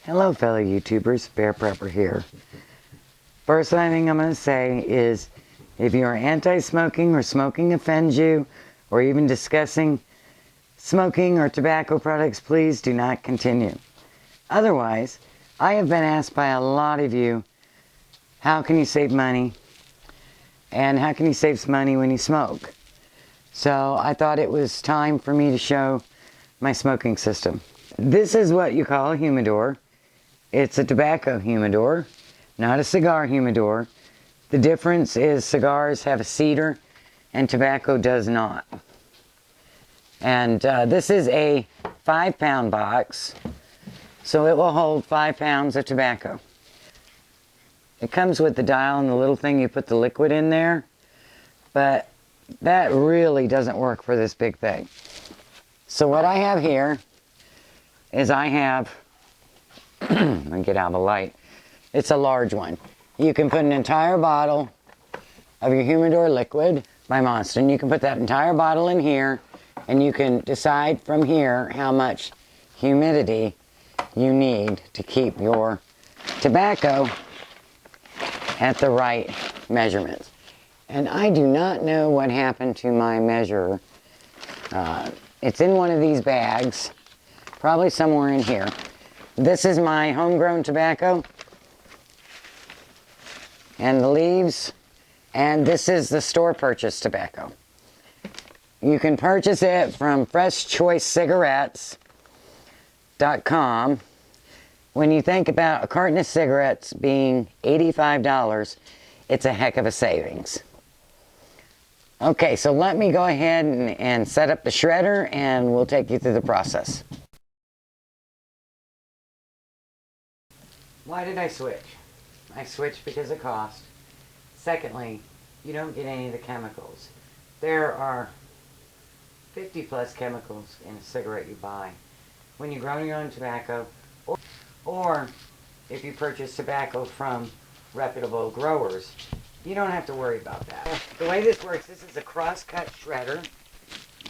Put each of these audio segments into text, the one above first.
Hello fellow YouTubers, Bear Prepper here. First thing I'm going to say is if you are anti-smoking or smoking offends you or even discussing smoking or tobacco products, please do not continue. Otherwise, I have been asked by a lot of you, how can you save money? And how can you save money when you smoke? So I thought it was time for me to show my smoking system. This is what you call a humidor. It's a tobacco humidor, not a cigar humidor. The difference is cigars have a cedar and tobacco does not. And this is a 5-pound box, so it will hold 5 pounds of tobacco. It comes with the dial and the little thing you put the liquid in there, but that really doesn't work for this big thing. So what I have here is I have, let me get out of the light, it's a large one. You can put an entire bottle of your humidor liquid by Monster, and you can put that entire bottle in here, and you can decide from here how much humidity you need to keep your tobacco at the right measurements. And I do not know what happened to my measurer. It's in one of these bags, probably somewhere in here. This is my homegrown tobacco and the leaves, and this is the store purchase tobacco. You can purchase it from freshchoicecigarettes.com. When you think about a carton of cigarettes being $85, it's a heck of a savings. Okay, so let me go ahead and set up the shredder, and we'll take you through the process. Why did I switch? I switched because of cost. Secondly, you don't get any of the chemicals. There are 50 plus chemicals in a cigarette you buy when you grow your own tobacco, or if you purchase tobacco from reputable growers. You don't have to worry about that. The way this works, this is a cross-cut shredder.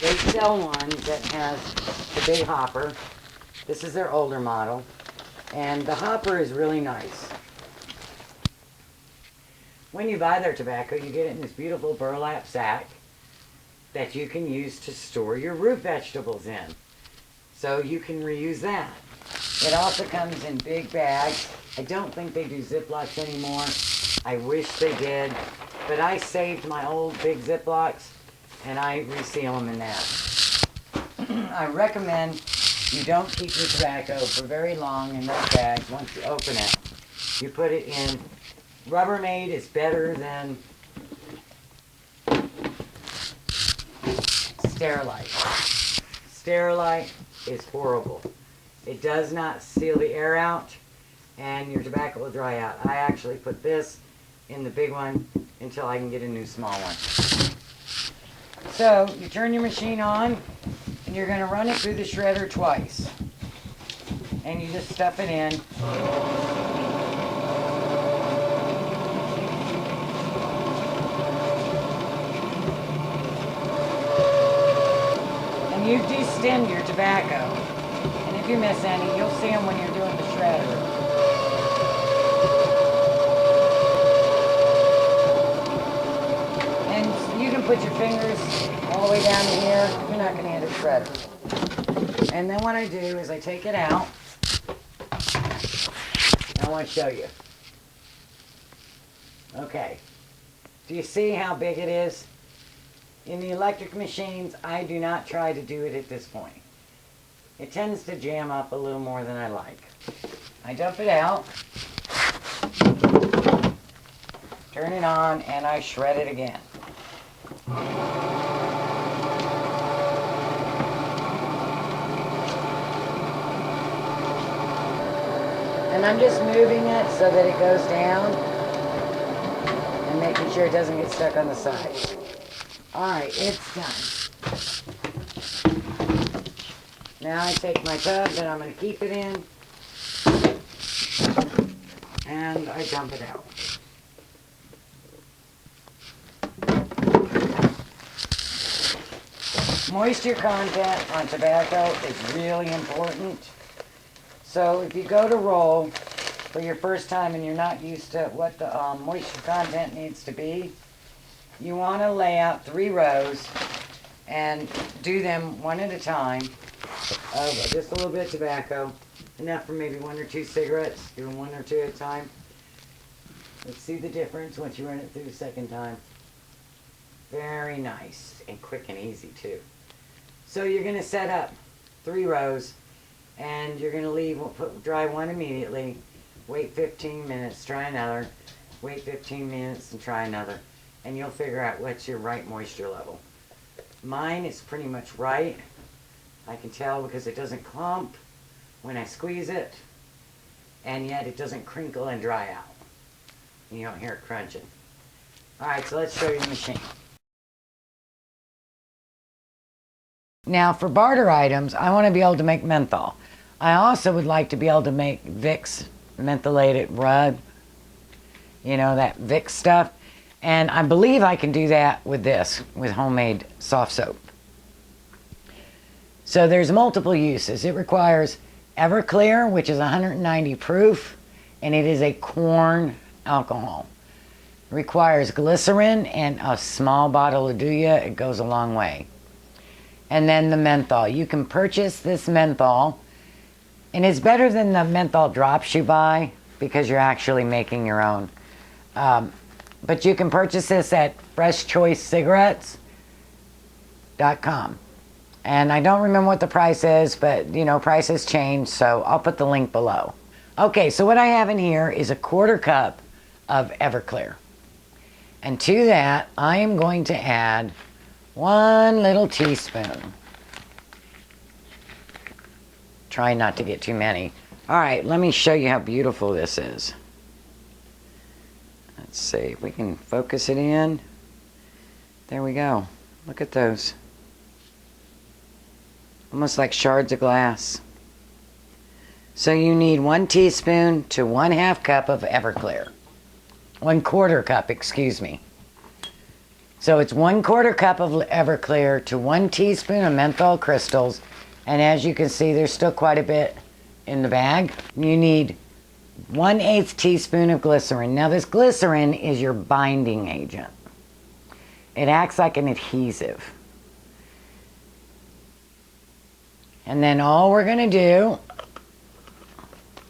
They sell one that has the big hopper. This is their older model. And the hopper is really nice. When you buy their tobacco, you get it in this beautiful burlap sack that you can use to store your root vegetables in. So you can reuse that. It also comes in big bags. I don't think they do Ziplocs anymore. I wish they did. But I saved my old big Ziplocs and I reseal them in that. I recommend you don't keep your tobacco for very long in those bags. Once you open it, you put it in. Rubbermaid is better than Sterilite. Sterilite is horrible. It does not seal the air out, and your tobacco will dry out. I actually put this in the big one until I can get a new small one. So you turn your machine on, and you're going to run it through the shredder twice. And you just stuff it in. And you de-stemmed your tobacco. And if you miss any, you'll see them when you're doing the shredder. And you can put your fingers all the way down to here. You're not going to hit a shredder. And then what I do is I take it out. I want to show you. Okay. Do you see how big it is? In the electric machines, I do not try to do it at this point. It tends to jam up a little more than I like. I dump it out, turn it on, and I shred it again. And I'm just moving it so that it goes down and making sure it doesn't get stuck on the side. Alright, it's done. Now I take my tub that I'm going to keep it in and I dump it out. Moisture content on tobacco is really important. So if you go to roll for your first time and you're not used to what the moisture content needs to be, you want to lay out 3 rows and do them one at a time of just a little bit of tobacco, enough for maybe 1 or 2 cigarettes. Do them 1 or 2 at a time. Let's see the difference once you run it through the second time. Very nice and quick and easy too. So you're going to set up 3 rows and you're going to dry one immediately, wait 15 minutes, try another, wait 15 minutes and try another, and you'll figure out what's your right moisture level. Mine is pretty much right. I can tell because it doesn't clump when I squeeze it, and yet it doesn't crinkle and dry out. You don't hear it crunching. Alright, so let's show you the machine. Now for barter items, I want to be able to make menthol. I also would like to be able to make Vicks mentholated rub. You know, that Vicks stuff. And I believe I can do that with this, with homemade soft soap. So there's multiple uses. It requires Everclear, which is 190 proof, and it is a corn alcohol. It requires glycerin and a small bottle of Duya. It goes a long way. And then the menthol. You can purchase this menthol, and it's better than the menthol drops you buy because you're actually making your own. But you can purchase this at freshchoicecigarettes.com. And I don't remember what the price is, but you know, prices change, so I'll put the link below. Okay, so what I have in here is a 1/4 cup of Everclear. And to that, I am going to add 1 little teaspoon. Try not to get too many. All right, let me show you how beautiful this is. Let's see if we can focus it in. There we go. Look at those. Almost like shards of glass. So you need 1 teaspoon to 1/2 cup of Everclear. 1/4 cup, excuse me. So it's 1/4 cup of Everclear to 1 teaspoon of menthol crystals. And as you can see, there's still quite a bit in the bag. You need 1/8 teaspoon of glycerin. Now this glycerin is your binding agent. It acts like an adhesive. And then all we're going to do,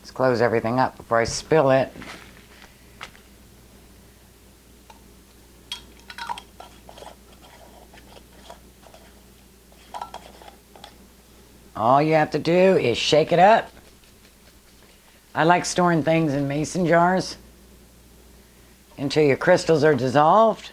let's close everything up before I spill it. All you have to do is shake it up. I like storing things in mason jars until your crystals are dissolved.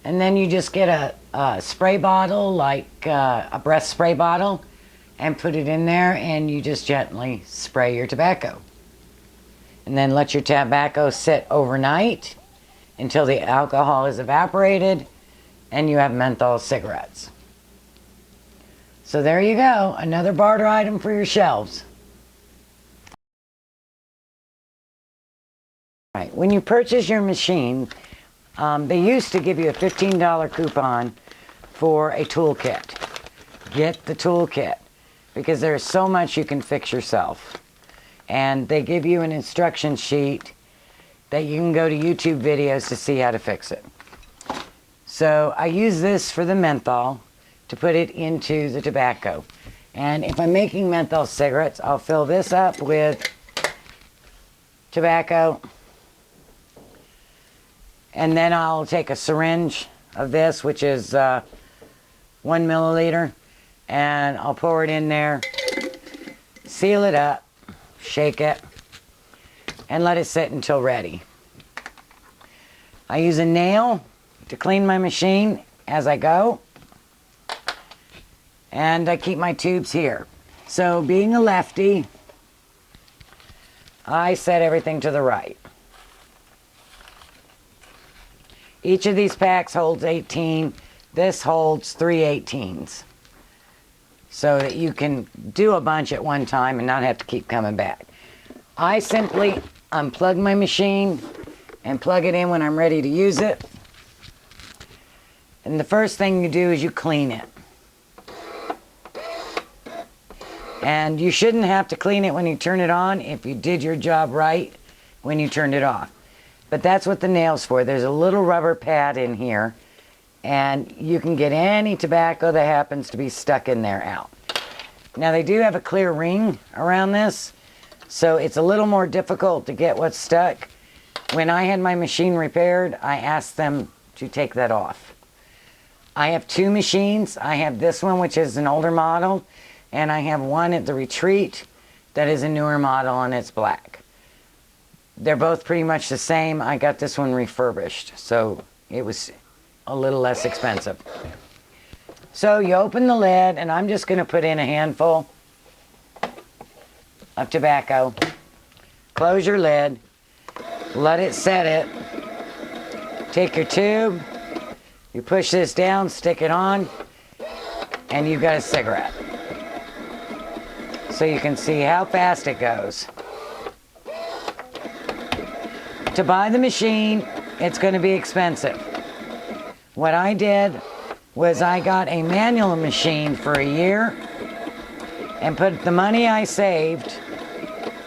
And then you just get a spray bottle, like a breath spray bottle, and put it in there, and you just gently spray your tobacco. And then let your tobacco sit overnight until the alcohol is evaporated and you have menthol cigarettes. So there you go, another barter item for your shelves. All right, when you purchase your machine, they used to give you a $15 coupon for a toolkit. Get the toolkit because there's so much you can fix yourself. And they give you an instruction sheet that you can go to YouTube videos to see how to fix it. So I use this for the menthol to put it into the tobacco. And if I'm making menthol cigarettes, I'll fill this up with tobacco. And then I'll take a syringe of this, which is 1 milliliter, and I'll pour it in there, seal it up, shake it, and let it sit until ready. I use a nail to clean my machine as I go, and I keep my tubes here. So being a lefty, I set everything to the right. Each of these packs holds 18. This holds 3 18s. So that you can do a bunch at one time and not have to keep coming back. I simply unplug my machine and plug it in when I'm ready to use it. And the first thing you do is you clean it. And you shouldn't have to clean it when you turn it on if you did your job right when you turned it off. But that's what the nail's for. There's a little rubber pad in here, and you can get any tobacco that happens to be stuck in there out. Now they do have a clear ring around this, so it's a little more difficult to get what's stuck. When I had my machine repaired, I asked them to take that off. I have two machines. I have this one, which is an older model, and I have one at the retreat that is a newer model, and it's black. They're both pretty much the same. I got this one refurbished, so it was a little less expensive. So you open the lid, and I'm just going to put in a handful of tobacco. Close your lid. Let it set it. Take your tube. You push this down, stick it on, and you've got a cigarette. So you can see how fast it goes. To buy the machine, it's going to be expensive. What I did was I got a manual machine for a year and put the money I saved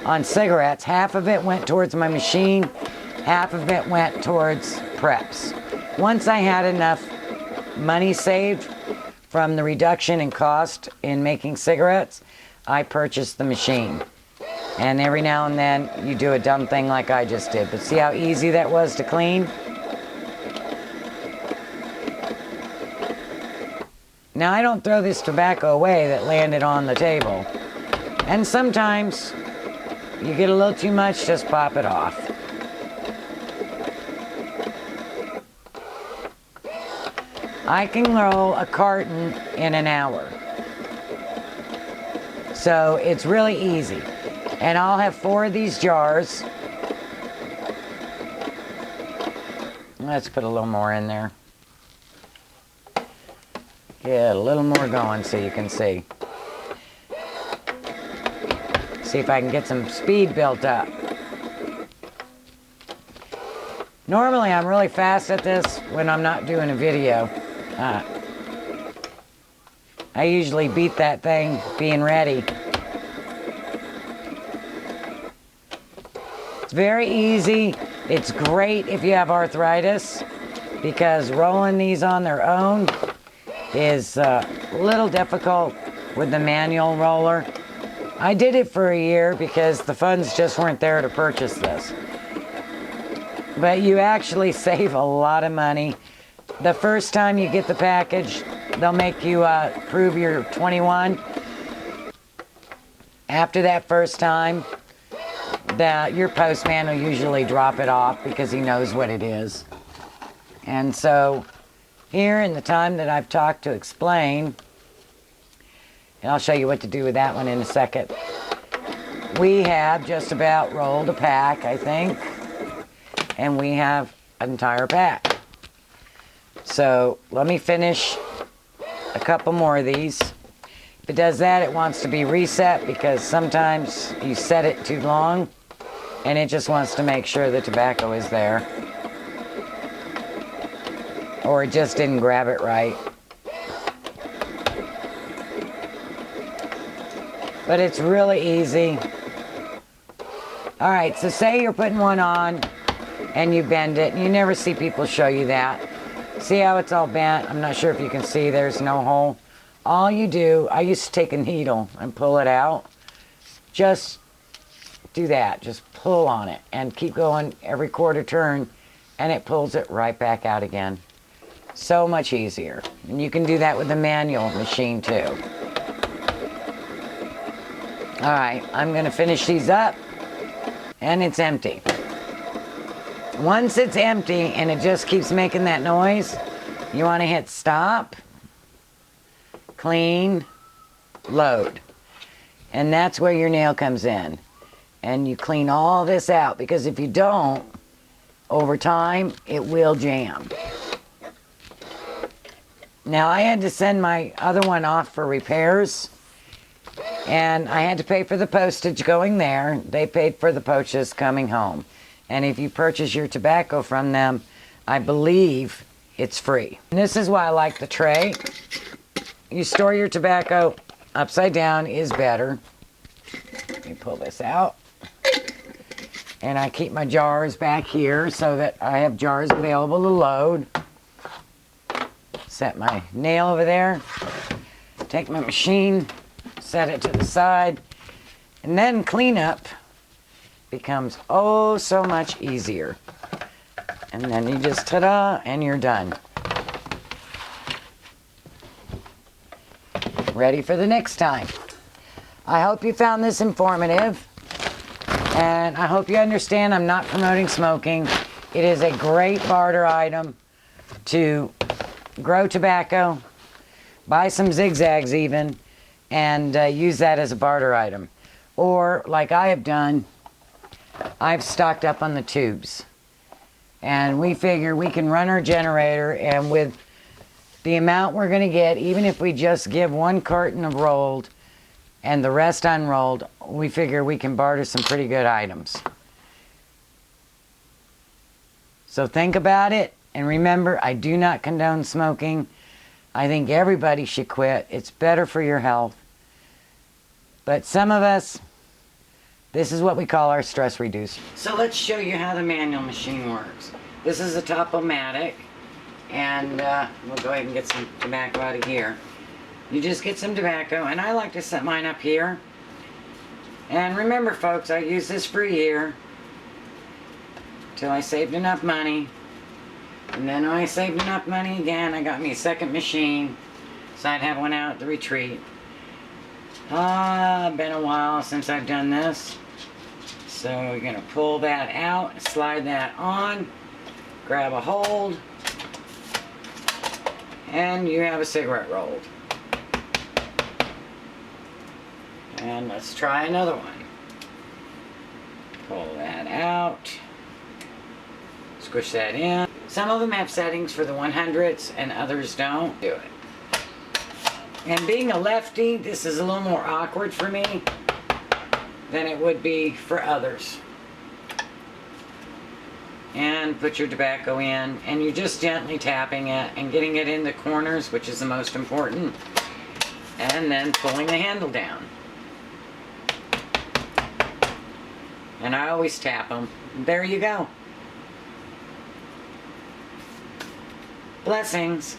on cigarettes. Half of it went towards my machine, half of it went towards preps. Once I had enough money saved from the reduction in cost in making cigarettes, I purchased the machine. And every now and then you do a dumb thing like I just did. But see how easy that was to clean? Now I don't throw this tobacco away that landed on the table. And sometimes you get a little too much, just pop it off. I can roll a carton in an hour. So it's really easy. And I'll have 4 of these jars. Let's put a little more in there. Get a little more going so you can see. See if I can get some speed built up. Normally I'm really fast at this when I'm not doing a video. I usually beat that thing being ready. It's very easy. It's great if you have arthritis, because rolling these on their own is a little difficult with the manual roller. I did it for a year because the funds just weren't there to purchase this. But you actually save a lot of money. The first time you get the package, they'll make you prove you're 21. After that first time, your postman will usually drop it off because he knows what it is. And so here, in the time that I've talked to explain, and I'll show you what to do with that one in a second, we have just about rolled a pack, I think, and we have an entire pack. So let me finish a couple more of these. If it does that, it wants to be reset, because sometimes you set it too long and it just wants to make sure the tobacco is there, or it just didn't grab it right. But it's really easy. All right, so say you're putting one on and you bend it. You never see people show you that. See how it's all bent? I'm not sure if you can see, there's no hole. All you do, I used to take a needle and pull it out. Just do that, just pull on it and keep going every quarter turn, and it pulls it right back out again. So much easier. And you can do that with the manual machine too. All right, I'm gonna finish these up, and it's empty. Once it's empty and it just keeps making that noise, you want to hit stop, clean, load. And that's where your nail comes in. And you clean all this out, because if you don't, over time, it will jam. Now, I had to send my other one off for repairs, and I had to pay for the postage going there. They paid for the postage coming home. And if you purchase your tobacco from them, I believe it's free. And this is why I like the tray. You store your tobacco upside down is better. Let me pull this out. And I keep my jars back here so that I have jars available to load. Set my nail over there. Take my machine, set it to the side, and then cleanup becomes oh so much easier. And then you just ta-da, and you're done. Ready for the next time. I hope you found this informative, and I hope you understand I'm not promoting smoking. It is a great barter item to grow tobacco, buy some zigzags even, and use that as a barter item. Or, like I have done, I've stocked up on the tubes. And we figure we can run our generator, and with the amount we're going to get, even if we just give 1 carton of rolled and the rest unrolled, we figure we can barter some pretty good items. So think about it, and remember, I do not condone smoking. I think everybody should quit. It's better for your health. But some of us, this is what we call our stress reducer. So let's show you how the manual machine works. This is a Top-O-Matic, and we'll go ahead and get some tobacco out of here. You just get some tobacco, and I like to set mine up here. And remember, folks, I used this for a year till I saved enough money. And then when I saved enough money again, I got me a second machine, so I'd have one out at the retreat. Been a while since I've done this. So you're going to pull that out, slide that on, grab a hold, and you have a cigarette rolled. And let's try another one. Pull that out, squish that in. Some of them have settings for the 100s and others don't. Do it. And being a lefty, this is a little more awkward for me than it would be for others. And put your tobacco in, and you're just gently tapping it and getting it in the corners, which is the most important, and then pulling the handle down. And I always tap them. There you go. Blessings.